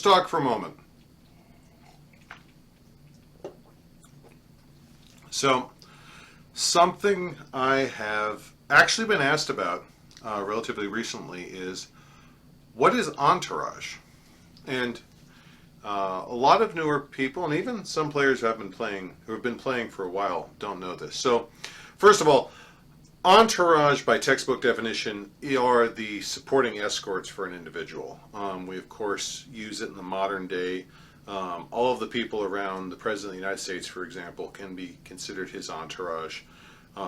talk for a moment. So, something I have actually been asked about relatively recently is, what is Entourage? And a lot of newer people, and even some players who have been playing for a while, don't know this. So, first of all, Entourage, by textbook definition, are the supporting escorts for an individual. We, of course, use it in the modern day. All of the people around the President of the United States, for example, can be considered his entourage.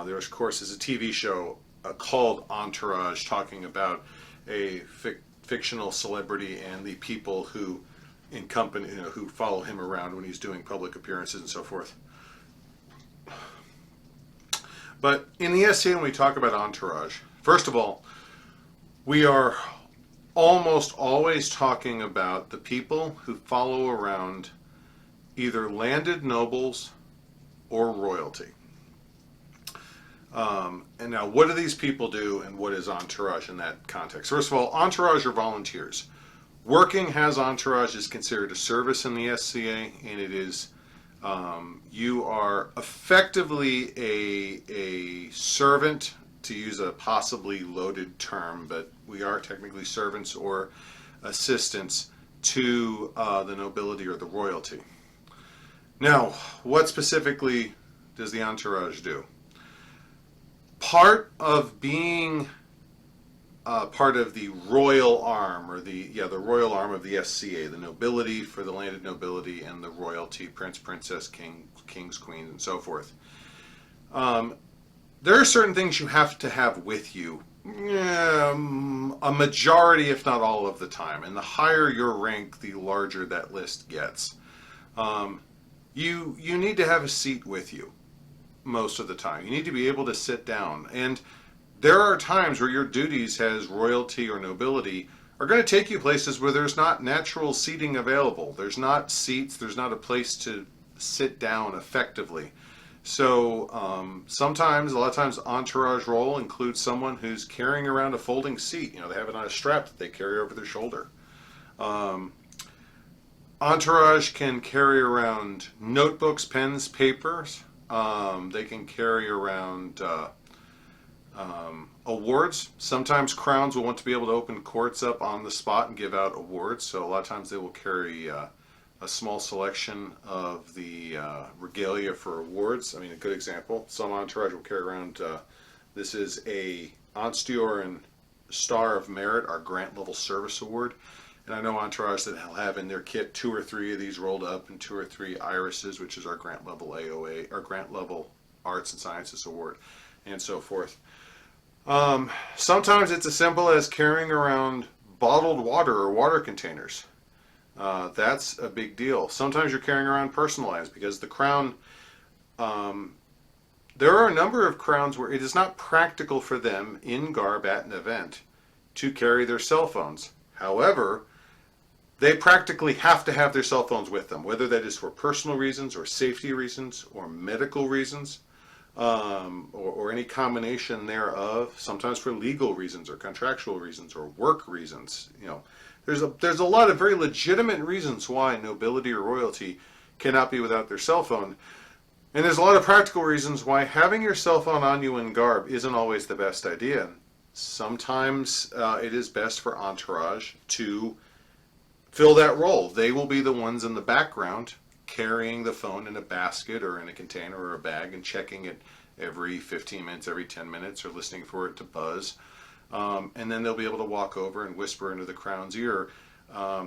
There, of course, is a TV show called Entourage, talking about a fictional celebrity and the people who who follow him around when he's doing public appearances and so forth. But in the SCA, when we talk about Entourage, first of all, we are almost always talking about the people who follow around either landed nobles or royalty. And now, what do these people do, and what is Entourage in that context? First of all, Entourage are volunteers. Working as Entourage is considered a service in the SCA, and it is you are effectively a servant, to use a possibly loaded term, but we are technically servants or assistants to the nobility or the royalty. Now, what specifically does the Entourage do? Part of being part of the royal arm, or the royal arm of the SCA, the nobility for the landed nobility and the royalty, prince, princess, king, kings, queens, and so forth. There are certain things you have to have with you, a majority, if not all of the time. And the higher your rank, the larger that list gets. You need to have a seat with you most of the time. You need to be able to sit down. And there are times where your duties as royalty or nobility are going to take you places where there's not natural seating available. There's not seats. There's not a place to sit down effectively. So sometimes, a lot of times, entourage role includes someone who's carrying around a folding seat. They have it on a strap that they carry over their shoulder. Entourage can carry around notebooks, pens, papers. They can carry around awards. Sometimes crowns will want to be able to open courts up on the spot and give out awards. So a lot of times they will carry a small selection of the regalia for awards. I mean, a good example, some entourage will carry around, this is a Entourage and Star of Merit, our grant level service award. And I know entourage that will have in their kit 2 or 3 of these rolled up, and 2 or 3 irises, which is our grant level AOA, our grant level Arts and Sciences award, and so forth. Sometimes it's as simple as carrying around bottled water or water containers. That's a big deal. Sometimes you're carrying around personalized, because the crown, there are a number of crowns where it is not practical for them in garb at an event to carry their cell phones. However, they practically have to have their cell phones with them, whether that is for personal reasons or safety reasons or medical reasons, or any combination thereof, sometimes for legal reasons or contractual reasons or work reasons. There's a lot of very legitimate reasons why nobility or royalty cannot be without their cell phone. And there's a lot of practical reasons why having your cell phone on you in garb isn't always the best idea. Sometimes it is best for entourage to fill that role. They will be the ones in the background carrying the phone in a basket or in a container or a bag and checking it every 15 minutes, every 10 minutes, or listening for it to buzz. And then they'll be able to walk over and whisper into the crown's ear,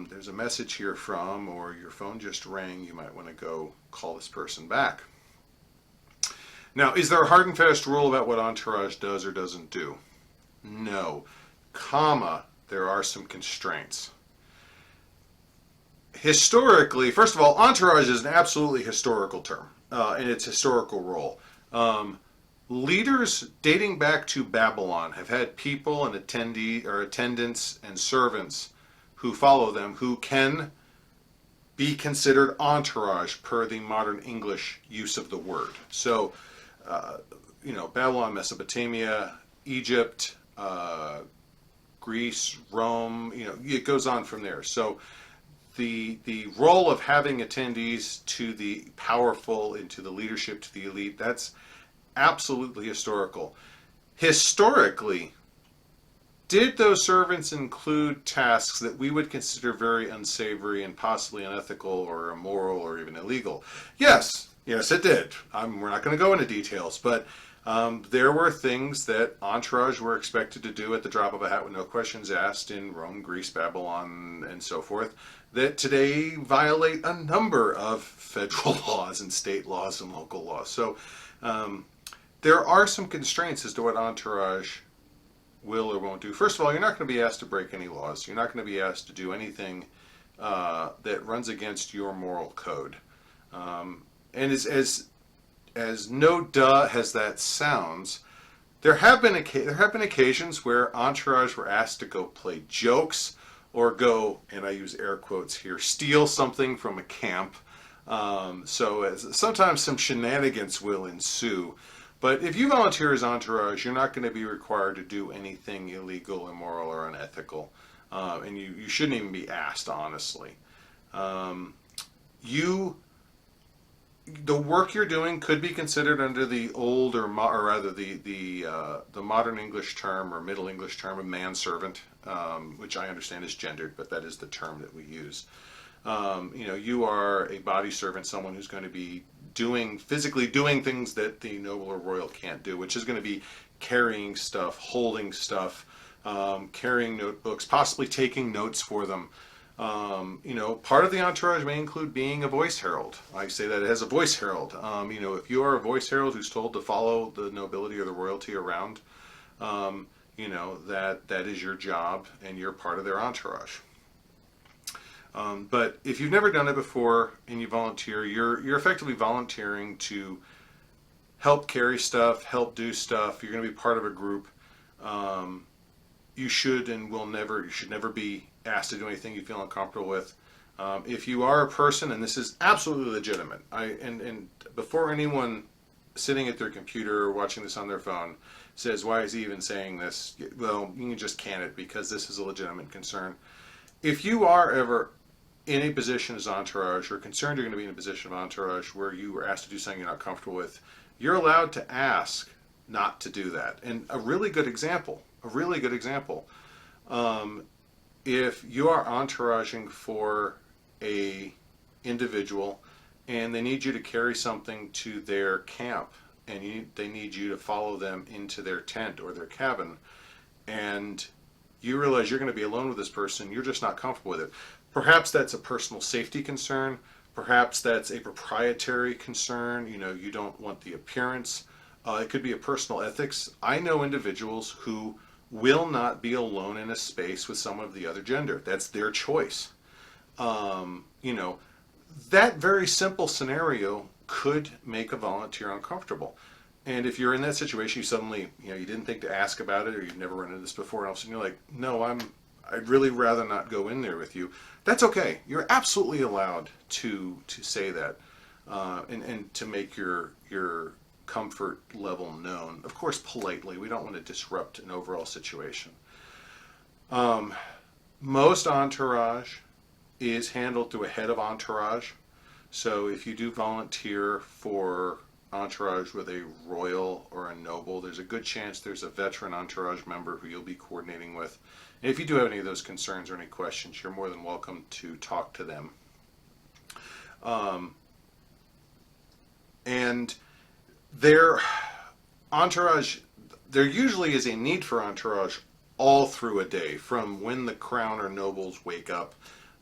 there's a message here from, or your phone just rang, you might want to go call this person back. Now, is there a hard and fast rule about what entourage does or doesn't do? No. There are some constraints. Historically, first of all, entourage is an absolutely historical term in its historical role. Leaders dating back to Babylon have had people and attendants and servants who follow them who can be considered entourage per the modern English use of the word. So, Babylon, Mesopotamia, Egypt, Greece, Rome, it goes on from there. So the role of having attendees to the powerful and to the leadership, to the elite, that's absolutely historical. Historically, did those servants include tasks that we would consider very unsavory and possibly unethical or immoral or even illegal? Yes, yes, it did. We're not going to go into details, but there were things that Entourage were expected to do at the drop of a hat with no questions asked in Rome, Greece, Babylon, and so forth, that today violate a number of federal laws and state laws and local laws. So there are some constraints as to what Entourage will or won't do. First of all, you're not going to be asked to break any laws. You're not going to be asked to do anything that runs against your moral code. And as no duh as that sounds, there have been occasions where Entourage were asked to go play jokes or go, and I use air quotes here, steal something from a camp. Sometimes some shenanigans will ensue. But if you volunteer as Entourage, you're not going to be required to do anything illegal, immoral, or unethical. And you shouldn't even be asked, honestly. The work you're doing could be considered under the old or rather the modern English term or Middle English term of manservant, which I understand is gendered, but that is the term that we use. You are a body servant, someone who's going to be physically doing things that the noble or royal can't do, which is going to be carrying stuff, holding stuff, carrying notebooks, possibly taking notes for them. Part of the entourage may include being a voice herald. I say that as a voice herald. If you are a voice herald who's told to follow the nobility or the royalty around, that is your job and you're part of their entourage. But if you've never done it before and you volunteer, you're effectively volunteering to help carry stuff, help do stuff. You're going to be part of a group. You should never be asked to do anything you feel uncomfortable with. If you are a person, and this is absolutely legitimate, and before anyone sitting at their computer or watching this on their phone says, why is he even saying this? Well, you can just can it because this is a legitimate concern. If you are ever in a position as entourage or concerned you're going to be in a position of entourage where you were asked to do something you're not comfortable with, you're allowed to ask not to do that. And a really good example, if you are entouraging for a individual and they need you to carry something to their camp and they need you to follow them into their tent or their cabin, and you realize you're going to be alone with this person, you're just not comfortable with it. Perhaps that's a personal safety concern. Perhaps that's a proprietary concern. You don't want the appearance. It could be a personal ethics. I know individuals who will not be alone in a space with someone of the other gender. That's their choice. That very simple scenario could make a volunteer uncomfortable. And if you're in that situation, you suddenly, you didn't think to ask about it, or you've never run into this before, and all of a sudden you're like, no, I'd really rather not go in there with you. That's okay. You're absolutely allowed to say that, and to make your comfort level known. Of course, politely. We don't want to disrupt an overall situation. Most entourage is handled through a head of entourage. So if you do volunteer for entourage with a royal or a noble, there's a good chance there's a veteran entourage member who you'll be coordinating with. And if you do have any of those concerns or any questions, you're more than welcome to talk to them. And their entourage, there usually is a need for entourage all through a day, from when the crown or nobles wake up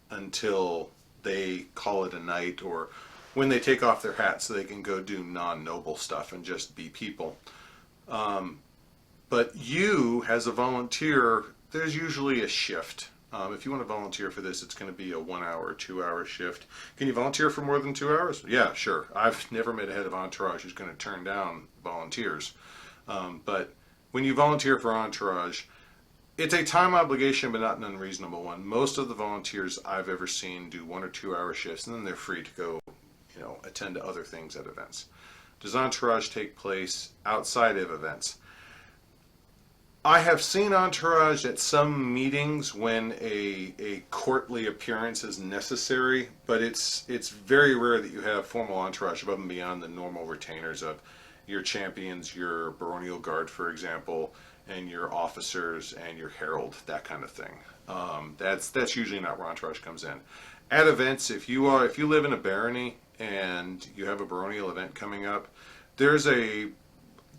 until they call it a night, or when they take off their hats so they can go do non-noble stuff and just be people. But you, as a volunteer, there's usually a shift. If you want to volunteer for this, it's going to be a 1 hour or 2 hour shift. Can you volunteer for more than 2 hours? Yeah, sure. I've never met a head of entourage who's going to turn down volunteers. But when you volunteer for entourage, it's a time obligation, but not an unreasonable one. Most of the volunteers I've ever seen do 1 or 2 hour shifts, and then they're free to go, attend to other things at events. Does entourage take place outside of events? I have seen Entourage at some meetings when a courtly appearance is necessary, but it's very rare that you have formal entourage above and beyond the normal retainers of your champions, your baronial guard, for example, and your officers and your herald, that kind of thing. That's usually not where entourage comes in. At events, if you live in a barony and you have a baronial event coming up, there's a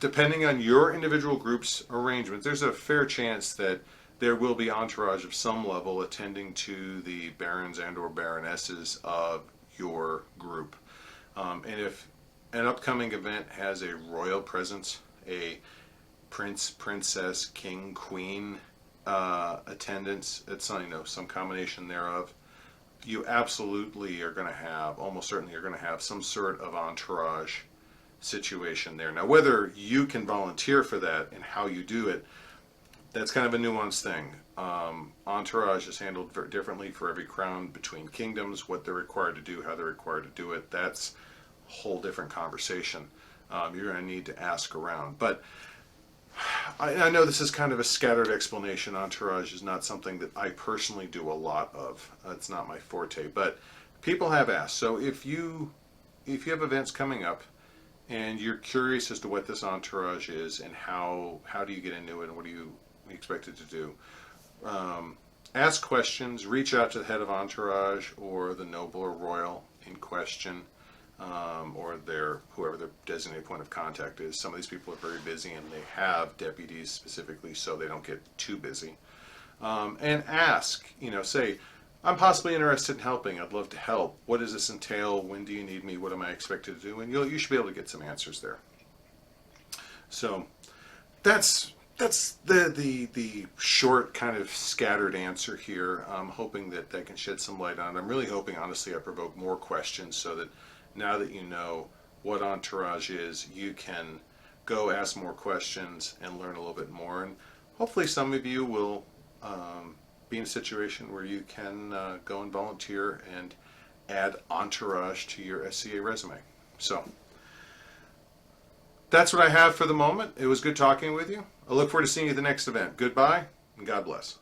depending on your individual group's arrangements, there's a fair chance that there will be entourage of some level attending to the barons and or baronesses of your group. And if an upcoming event has a royal presence, a prince, princess, king, queen attendance, it's some combination thereof, you absolutely are going to have, almost certainly you're going to have some sort of entourage situation there. Now, whether you can volunteer for that and how you do it, that's kind of a nuanced thing. Entourage is handled very differently for every crown between kingdoms, what they're required to do, how they're required to do it. That's a whole different conversation. You're going to need to ask around. But I know this is kind of a scattered explanation. Entourage is not something that I personally do a lot of. It's not my forte, but people have asked. So if you have events coming up, and you're curious as to what this entourage is and how do you get into it and what do you expect it to do, ask questions, reach out to the head of entourage or the noble or royal in question, or whoever their designated point of contact is. Some of these people are very busy and they have deputies specifically so they don't get too busy. And ask, say, I'm possibly interested in helping. I'd love to help. What does this entail? When do you need me? What am I expected to do? And you should be able to get some answers there. So that's the short kind of scattered answer here. I'm hoping that can shed some light on it. I'm really hoping, honestly, I provoke more questions so that now that you know what entourage is, you can go ask more questions and learn a little bit more. And hopefully some of you will be in a situation where you can go and volunteer and add entourage to your SCA resume. So that's what I have for the moment. It was good talking with you. I look forward to seeing you at the next event. Goodbye and God bless.